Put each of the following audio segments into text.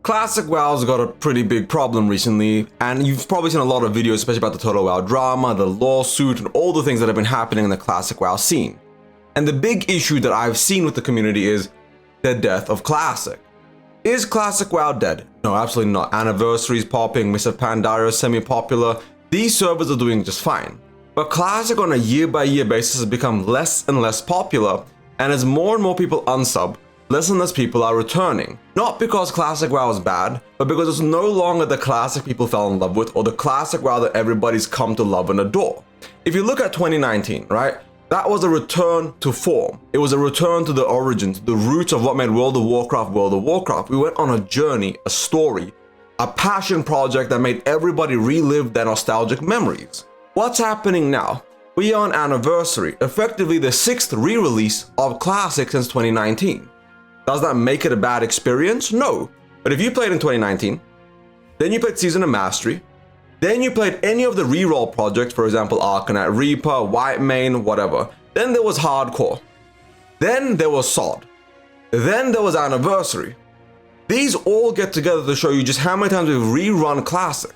Classic WoW's got a pretty big problem recently, and you've probably seen a lot of videos, especially about the Total WoW drama, the lawsuit, and all the things that have been happening in the Classic WoW scene. And the big issue that I've seen with the community is the death of Classic. Is Classic WoW dead? No, absolutely not. Anniversary's popping, Mists of Pandaria is semi-popular. These servers are doing just fine. But Classic on a year-by-year basis has become less and less popular, and as more and more people unsub, less and less people are returning. Not because Classic WoW is bad, but because it's no longer the Classic people fell in love with or the Classic WoW that everybody's come to love and adore. If you look at 2019, right? That was a return to form. It was a return to the origins, the roots of what made World of Warcraft World of Warcraft. We went on a journey, a story, a passion project that made everybody relive their nostalgic memories. What's happening now? We are on Anniversary, effectively the 6th re-release of Classic since 2019. Does that make it a bad experience? No. But if you played in 2019, then you played Season of Mastery, then you played any of the reroll projects, for example, Arcanite Reaper, White Mane, whatever. Then there was Hardcore. Then there was Sod. Then there was Anniversary. These all get together to show you just how many times we've rerun Classic.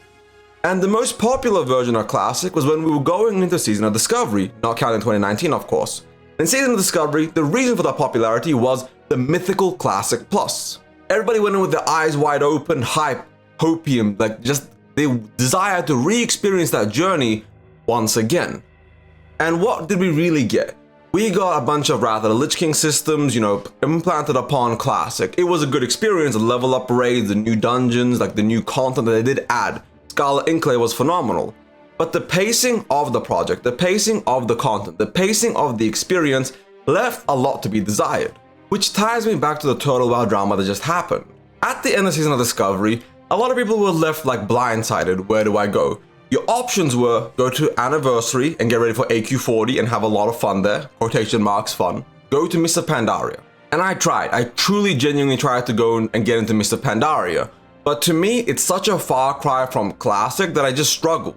And the most popular version of Classic was when we were going into Season of Discovery, not counting 2019 of course. In Season of Discovery, the reason for that popularity was the mythical Classic Plus. Everybody went in with their eyes wide open, hype, hopium, they desired to re-experience that journey once again. And what did we really get? We got a bunch of Wrath of the Lich King systems, implanted upon Classic. It was a good experience, the level up raids, the new dungeons, the new content that they did add. Scarlet Inkling was phenomenal. But the pacing of the project, the pacing of the content, the pacing of the experience left a lot to be desired. Which ties me back to the Total WoW drama that just happened. At the end of Season of Discovery, a lot of people were left blindsided. Where do I go? Your options were go to Anniversary and get ready for AQ40 and have a lot of fun there, quotation marks fun. Go to Mists of Pandaria. And I tried, I truly genuinely tried to go and get into Mists of Pandaria. But to me, it's such a far cry from Classic that I just struggled.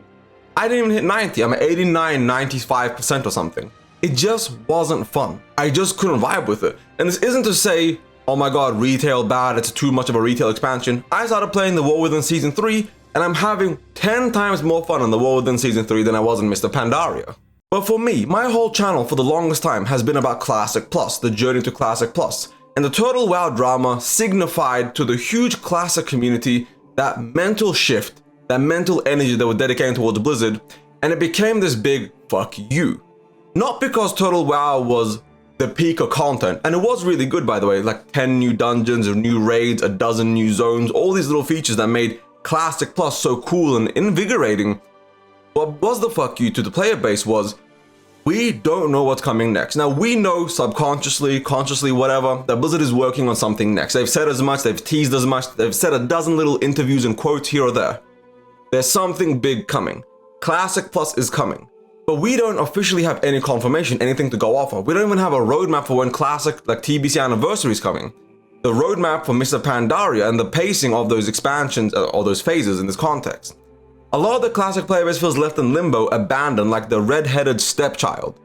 I didn't even hit 90, I'm at 89, 95% or something. It just wasn't fun. I just couldn't vibe with it. And this isn't to say, oh my god, retail bad, it's too much of a retail expansion. I started playing the War Within Season 3, and I'm having 10 times more fun in the War Within Season 3 than I was in Mists of Pandaria. But for me, my whole channel for the longest time has been about Classic Plus, the journey to Classic Plus. And the Total WoW drama signified to the huge Classic community that mental shift, that mental energy that we're dedicating towards Blizzard, and it became this big fuck you. Not because Total WoW was the peak of content, and it was really good by the way, 10 new dungeons, new raids, a dozen new zones, all these little features that made Classic Plus so cool and invigorating. What was the fuck you to the player base was, we don't know what's coming next. Now we know subconsciously, consciously, whatever, that Blizzard is working on something next. They've said as much, they've teased as much, they've said a dozen little interviews and quotes here or there. There's something big coming. Classic Plus is coming. But we don't officially have any confirmation, anything to go off of. We don't even have a roadmap for when Classic, TBC Anniversary is coming. The roadmap for Mists of Pandaria and the pacing of those expansions, or those phases in this context. A lot of the Classic player base feels left in limbo, abandoned like the red-headed stepchild.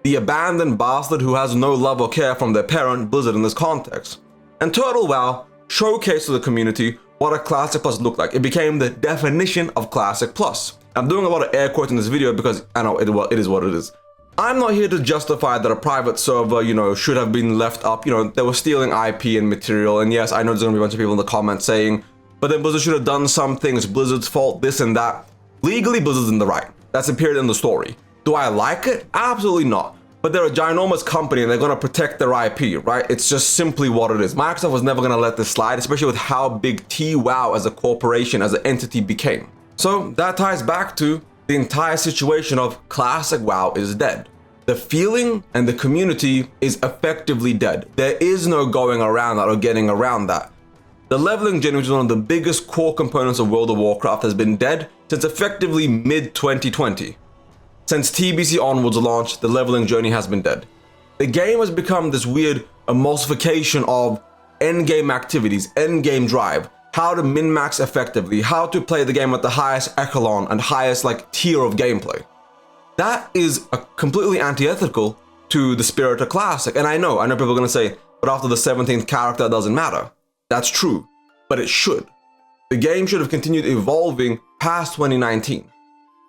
The abandoned bastard who has no love or care from their parent, Blizzard, in this context. And Total WoW showcased to the community what a Classic Plus looked like. It became the definition of Classic Plus. I'm doing a lot of air quotes in this video because I know it is what it is. I'm not here to justify that a private server, should have been left up. They were stealing IP and material. And yes, I know there's gonna be a bunch of people in the comments saying, but then Blizzard should have done something, it's Blizzard's fault, this and that. Legally, Blizzard's in the right. That's appeared in the story. Do I like it? Absolutely not. But they're a ginormous company and they're gonna protect their IP, right? It's just simply what it is. Microsoft was never gonna let this slide, especially with how big TWoW as a corporation, as an entity became. So that ties back to the entire situation of Classic WoW is dead. The feeling and the community is effectively dead. There is no going around that or getting around that. The leveling journey, which is one of the biggest core components of World of Warcraft, has been dead since effectively mid-2020. Since TBC onwards launch, the leveling journey has been dead. The game has become this weird emulsification of endgame activities, endgame drive, how to min-max effectively, how to play the game at the highest echelon and highest tier of gameplay. That is completely antithetical to the spirit of Classic. And I know people are gonna say, but after the 17th character it doesn't matter. That's true. but it should. The game should have continued evolving past 2019.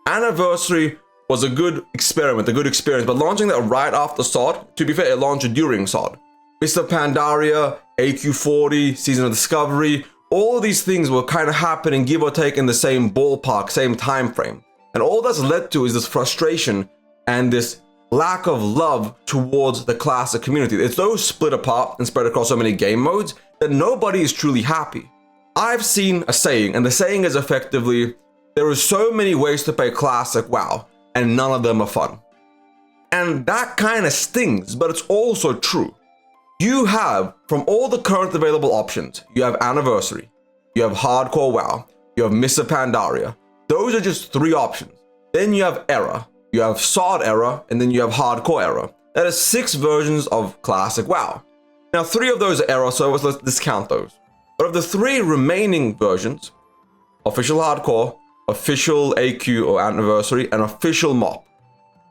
Anniversary was a good experiment, but launching that right after SOD, to be fair, it launched during SOD. Mr. Pandaria, AQ40, Season of Discovery, all of these things were kind of happening, give or take, in the same ballpark, same time frame. And all that's led to is this frustration and this lack of love towards the classic community. It's so split apart and spread across so many game modes that nobody is truly happy. I've seen a saying, and the saying is effectively, there are so many ways to play classic WoW, and none of them are fun. And that kind of stings, but it's also true. You have, from all the current available options, you have Anniversary, you have Hardcore WoW, you have Mr. Pandaria. Those are just 3 options. Then you have Era, you have SOD Era, and then you have Hardcore Era. That is 6 versions of classic WoW. Now 3 of those are Era, so let's discount those. But of the 3 remaining versions, Official Hardcore, Official AQ or Anniversary, and Official MOP,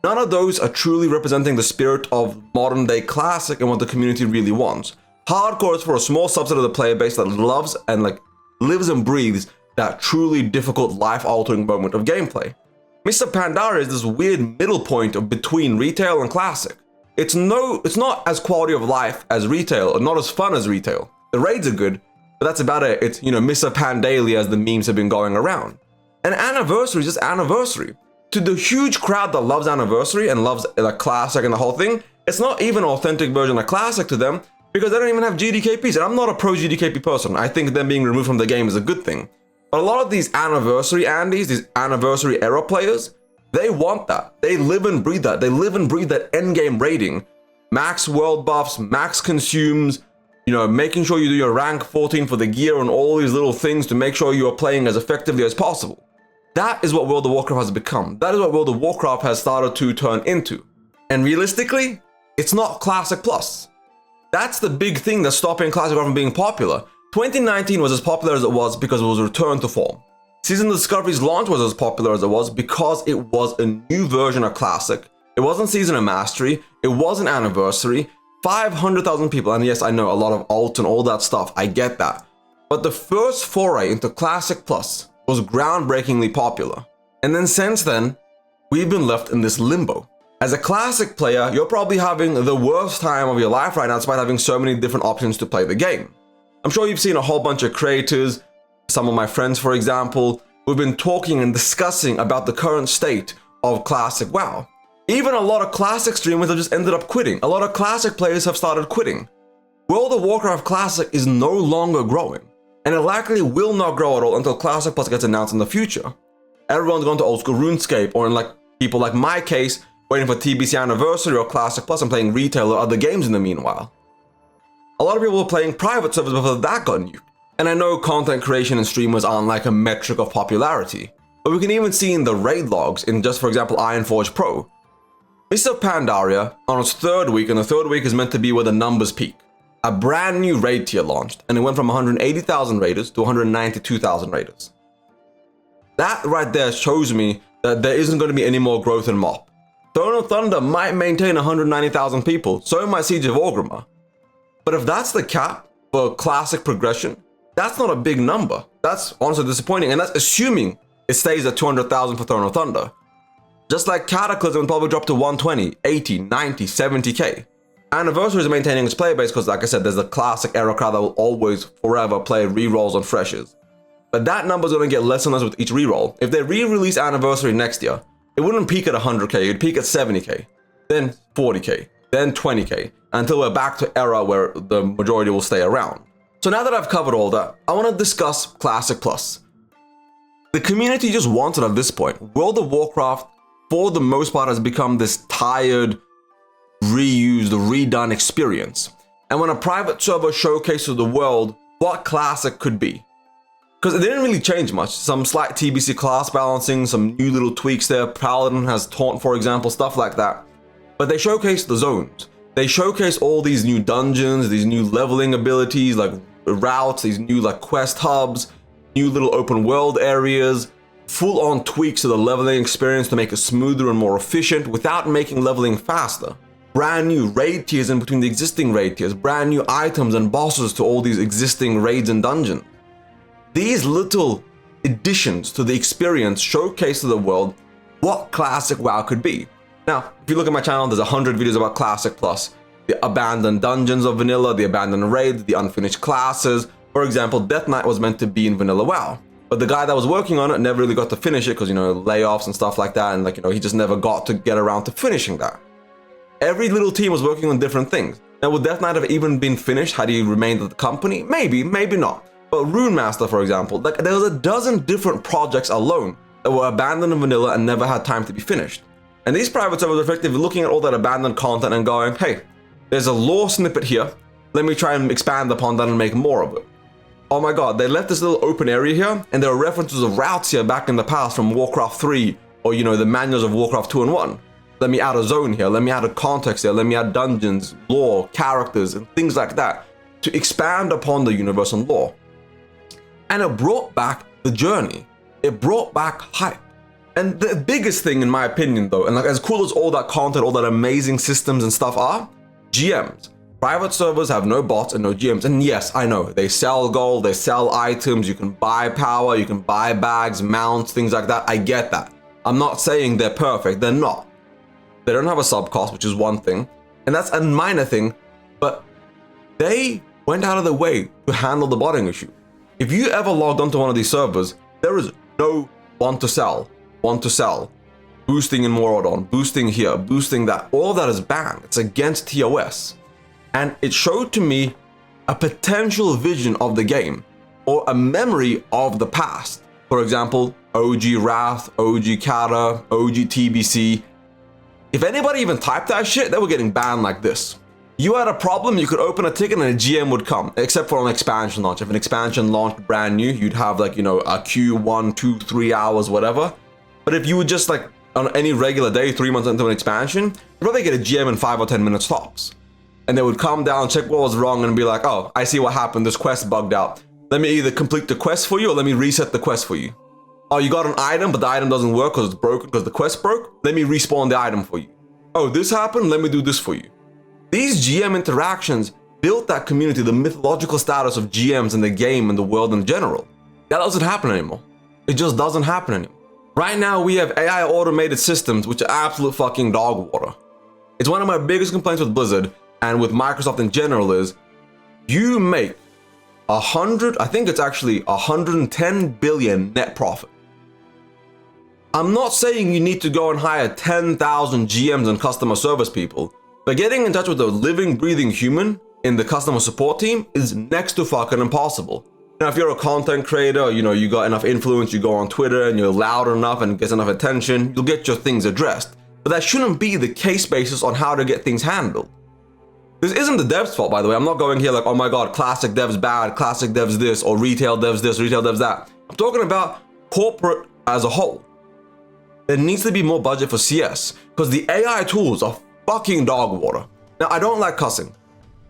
none of those are truly representing the spirit of modern day classic and what the community really wants. Hardcore is for a small subset of the player base that loves and lives and breathes that truly difficult life-altering moment of gameplay. Mr. Pandaria is this weird middle point of between retail and classic. It's not as quality of life as retail, or not as fun as retail. The raids are good, but that's about it. It's, Mr. Pandalia, as the memes have been going around. And Anniversary is just Anniversary. To the huge crowd that loves Anniversary and loves the classic and the whole thing, it's not even an authentic version of classic to them because they don't even have GDKPs. And I'm not a pro GDKP person. I think them being removed from the game is a good thing. But a lot of these Anniversary Andes, these Anniversary era players, they want that. They live and breathe that. They live and breathe that endgame raiding. Max world buffs, max consumes, making sure you do your rank 14 for the gear and all these little things to make sure you are playing as effectively as possible. That is what World of Warcraft has become. That is what World of Warcraft has started to turn into. And realistically, it's not Classic Plus. That's the big thing that's stopping Classic from being popular. 2019 was as popular as it was because it was a return to form. Season of Discovery's launch was as popular as it was because it was a new version of Classic. It wasn't Season of Mastery, it wasn't Anniversary, 500,000 people, and yes, I know a lot of alt and all that stuff, I get that. But the first foray into Classic Plus was groundbreakingly popular. And then since then, we've been left in this limbo. As a Classic player, you're probably having the worst time of your life right now despite having so many different options to play the game. I'm sure you've seen a whole bunch of creators, some of my friends for example, who've been talking and discussing about the current state of Classic WoW. Even a lot of Classic streamers have just ended up quitting. A lot of Classic players have started quitting. World of Warcraft Classic is no longer growing. And it likely will not grow at all until Classic Plus gets announced in the future. Everyone's going to old school RuneScape, or in people like my case, waiting for TBC Anniversary or Classic Plus and playing retail or other games in the meanwhile. A lot of people were playing private servers before that got nuked. And I know content creation and streamers aren't like a metric of popularity, but we can even see in the raid logs in just, for example, Ironforge Pro. Mr. Pandaria, on its 3rd week, and the 3rd week is meant to be where the numbers peak. A brand new raid tier launched, and it went from 180,000 raiders to 192,000 raiders. That right there shows me that there isn't going to be any more growth in MOP. Throne of Thunder might maintain 190,000 people, so might Siege of Orgrimmar. But if that's the cap for classic progression, that's not a big number. That's honestly disappointing, and that's assuming it stays at 200,000 for Throne of Thunder. Just like Cataclysm will probably drop to 120, 80, 90, 70k. Anniversary is maintaining its player base because, like I said, there's a classic era crowd that will always, forever play rerolls on freshers. But that number's going to get less and less with each reroll. If they re-release Anniversary next year, it wouldn't peak at 100k, it'd peak at 70k, then 40k, then 20k, until we're back to era where the majority will stay around. So now that I've covered all that, I want to discuss Classic Plus. The community just wants it at this point. World of Warcraft, for the most part, has become this tired, reused, redone experience. And when a private server showcases the world what Classic could be, because it didn't really change much. Some slight TBC class balancing, some new little tweaks there. Paladin has Taunt, for example, stuff like that. But they showcase the zones. They showcase all these new dungeons, these new leveling abilities, like routes, these new quest hubs, new little open world areas, full-on tweaks to the leveling experience to make it smoother and more efficient without making leveling faster. Brand new raid tiers in between the existing raid tiers, brand new items and bosses to all these existing raids and dungeons. These little additions to the experience showcase to the world what Classic WoW could be. Now, if you look at my channel, there's 100 videos about Classic Plus. The abandoned dungeons of vanilla, the abandoned raids, the unfinished classes. For example, Death Knight was meant to be in vanilla WoW, but the guy that was working on it never really got to finish it because, you know, layoffs and stuff like that, and like, you know, he just never got to get around to finishing that. Every little team was working on different things. Now, would Death Knight have even been finished had he remained at the company? Maybe, maybe not. But Rune Master, for example, like, there was a dozen different projects alone that were abandoned in vanilla and never had time to be finished. And these private servers are effectively looking at all that abandoned content and going, hey, there's a lore snippet here. Let me try and expand upon that and make more of it. Oh my god, they left this little open area here, and there are references of routes here back in the past from Warcraft 3, or, you know, the manuals of Warcraft 2 and 1. Let me add a zone here, let me add a context here, let me add dungeons, lore, characters, and things like that to expand upon the universe and lore. And it brought back the journey. It brought back hype. And the biggest thing, in my opinion, though, and like as cool as all that content, all that amazing systems and stuff are, GMs. Private servers have no bots and no GMs. And yes, I know, they sell gold, they sell items, you can buy power, you can buy bags, mounts, things like that. I get that. I'm not saying they're perfect, they're not. They don't have a sub cost, which is one thing, and that's a minor thing, but they went out of their way to handle the botting issue. If you ever logged onto one of these servers, there is no one to sell, boosting in Morodon, boosting here, boosting that. All that is banned. It's against TOS. And it showed to me a potential vision of the game, or a memory of the past. For example, OG Wrath, OG Kata, OG TBC. If anybody even typed that shit, they were getting banned like this. You had a problem, you could open a ticket and a GM would come, except for an expansion launch. If an expansion launched brand new, you'd have like, you know, a queue 1, 2, 3 hours, whatever. But if you would just like, on any regular day, 3 months into an expansion, you'd probably get a GM in 5 or 10 minutes tops. And they would come down, check what was wrong, and be like, oh, I see what happened, this quest bugged out. Let me either complete the quest for you, or let me reset the quest for you. Oh, you got an item, but the item doesn't work because it's broken, because the quest broke? Let me respawn the item for you. Oh, this happened, let me do this for you. These GM interactions built that community, the mythological status of GMs in the game and the world in general. That doesn't happen anymore. It just doesn't happen anymore. Right now, we have AI automated systems, which are absolute fucking dog water. It's one of my biggest complaints with Blizzard, and with Microsoft in general, is you make 110 billion net profit. I'm not saying you need to go and hire 10,000 GMs and customer service people, but getting in touch with a living, breathing human in the customer support team is next to fucking impossible. Now, if you're a content creator, you know, you got enough influence, you go on Twitter and you're loud enough and gets enough attention, you'll get your things addressed. But that shouldn't be the case basis on how to get things handled. This isn't the devs' fault, by the way. I'm not going here like, oh my god, classic devs bad, classic devs this, or retail devs this, retail devs that. I'm talking about corporate as a whole. There needs to be more budget for CS, because the AI tools are fucking dog water. Now, I don't like cussing.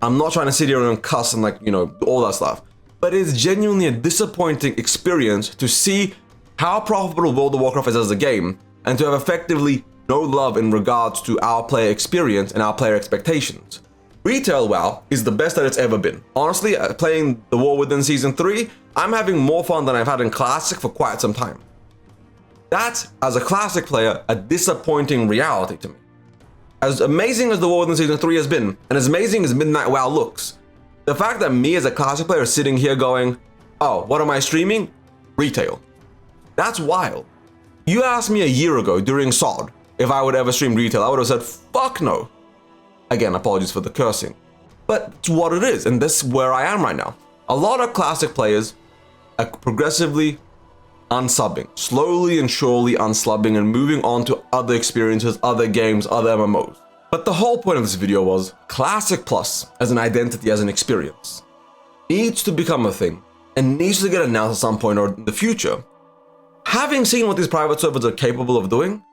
I'm not trying to sit here and cuss and like, you know, all that stuff. But it's genuinely a disappointing experience to see how profitable World of Warcraft is as a game, and to have effectively no love in regards to our player experience and our player expectations. Retail WoW is the best that it's ever been. Honestly, playing The War Within Season 3, I'm having more fun than I've had in Classic for quite some time. That's, as a Classic player, a disappointing reality to me. As amazing as The War Within Season 3 has been, and as amazing as Midnight WoW looks, the fact that me as a Classic player is sitting here going, oh, what am I streaming? Retail. That's wild. You asked me a year ago during SOD if I would ever stream retail, I would have said, fuck no. Again, apologies for the cursing, but it's what it is, and this is where I am right now. A lot of Classic players are progressively unsubbing, slowly and surely unsubbing and moving on to other experiences, other games, other MMOs. But the whole point of this video was Classic Plus as an identity, as an experience, needs to become a thing and needs to get announced at some point or in the future. Having seen what these private servers are capable of doing,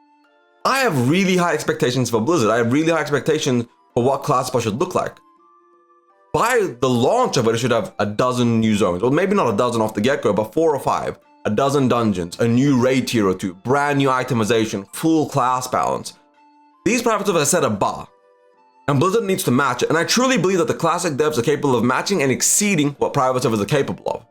I have really high expectations for Blizzard. I have really high expectations for what Classic Plus should look like. By the launch of it, it should have a dozen new zones, or maybe not a dozen off the get-go, but 4 or 5, a dozen dungeons, a new raid tier or 2, brand new itemization, full class balance. These private servers have set a bar, and Blizzard needs to match it, and I truly believe that the Classic devs are capable of matching and exceeding what private servers are capable of.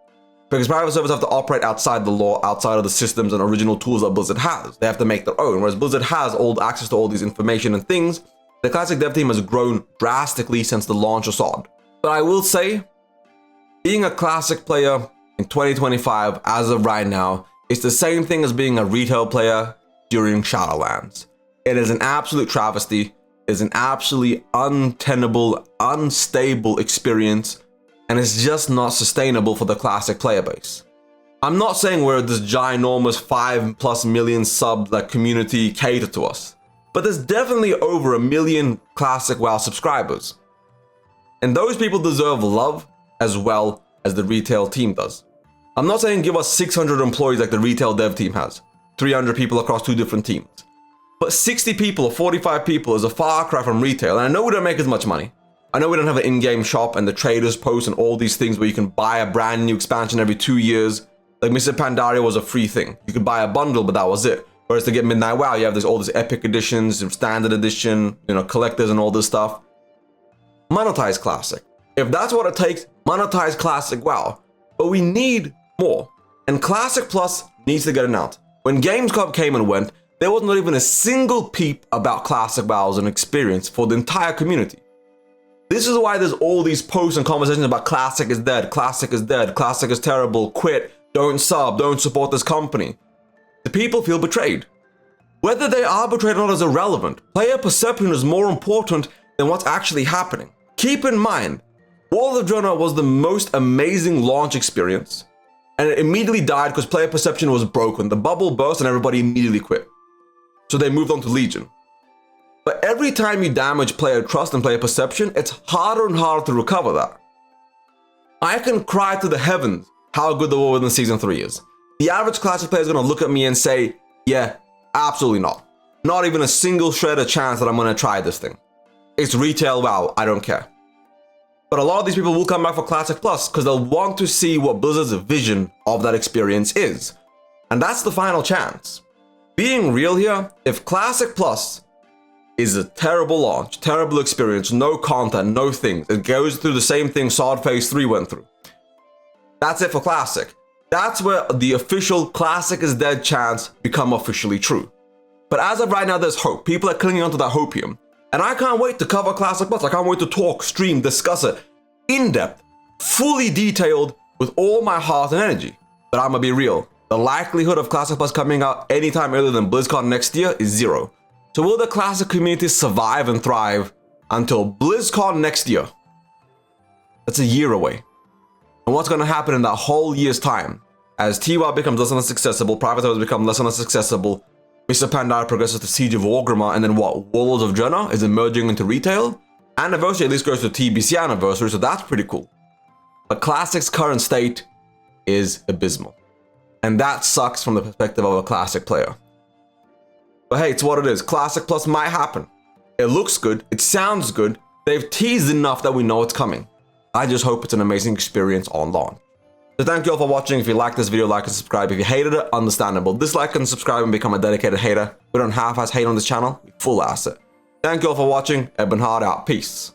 Because private servers have to operate outside the law, outside of the systems and original tools that Blizzard has. They have to make their own, whereas Blizzard has all the access to all these information and things. The classic dev team has grown drastically since the launch of SOD. But I will say, being a classic player in 2025, as of right now, is the same thing as being a retail player during Shadowlands. It is an absolute travesty. It is an absolutely untenable, unstable experience, and it's just not sustainable for the classic player base. I'm not saying we're this ginormous 5+ million sub community catered to us, but there's definitely over 1 million classic WoW subscribers. And those people deserve love as well as the retail team does. I'm not saying give us 600 employees like the retail dev team has, 300 people across 2 different teams. But 60 people or 45 people is a far cry from retail, and I know we don't make as much money. I know we don't have an in-game shop and the traders post and all these things where you can buy a brand new expansion every 2 years. Like Mr. Pandaria was a free thing. You could buy a bundle, but that was it. Whereas to get Midnight WoW, you have all these epic editions, standard edition, collectors and all this stuff. Monetize Classic. If that's what it takes, monetize Classic WoW. But we need more. And Classic Plus needs to get announced. When Gamescom came and went, there was not even a single peep about Classic WoW as an experience for the entire community. This is why there's all these posts and conversations about Classic is dead, Classic is dead, Classic is terrible, quit, don't sub, don't support this company. The people feel betrayed. Whether they are betrayed or not is irrelevant. Player perception is more important than what's actually happening. Keep in mind, World of Draenor was the most amazing launch experience, and it immediately died because player perception was broken. The bubble burst and everybody immediately quit. So they moved on to Legion. But every time you damage player trust and player perception, it's harder and harder to recover that. I can cry to the heavens how good the war within Season 3 is. The average classic player is going to look at me and say, yeah, absolutely not. Not even a single shred of chance that I'm going to try this thing. It's retail WoW, I don't care. But a lot of these people will come back for Classic Plus because they'll want to see what Blizzard's vision of that experience is. And that's the final chance. Being real here, if Classic Plus is a terrible launch, terrible experience, no content, no things, it goes through the same thing SOD Phase 3 went through. That's it for Classic. That's where the official Classic is dead chants become officially true. But as of right now, there's hope. People are clinging onto that hopium. And I can't wait to cover Classic Plus. I can't wait to talk, stream, discuss it in depth, fully detailed with all my heart and energy. But I'm gonna be real. The likelihood of Classic Plus coming out anytime earlier than BlizzCon next year is 0. So will the Classic community survive and thrive until BlizzCon next year? That's a year away. And what's gonna happen in that whole year's time? As TWoW becomes less and less accessible, private servers become less and less accessible, Mr. Pandaria progresses to Siege of Orgrimmar, and then what? Warlords of Draenor is emerging into retail? Anniversary at least goes to TBC Anniversary, so that's pretty cool. But Classic's current state is abysmal. And that sucks from the perspective of a Classic player. But hey, it's what it is. Classic Plus might happen. It looks good, it sounds good, they've teased enough that we know it's coming. I just hope it's an amazing experience on launch. So thank you all for watching. If you liked this video, like and subscribe. If you hated it, understandable. Dislike and subscribe and become a dedicated hater. We don't half-ass hate on this channel, we full ass it. Thank you all for watching. Ebonhard out. Peace.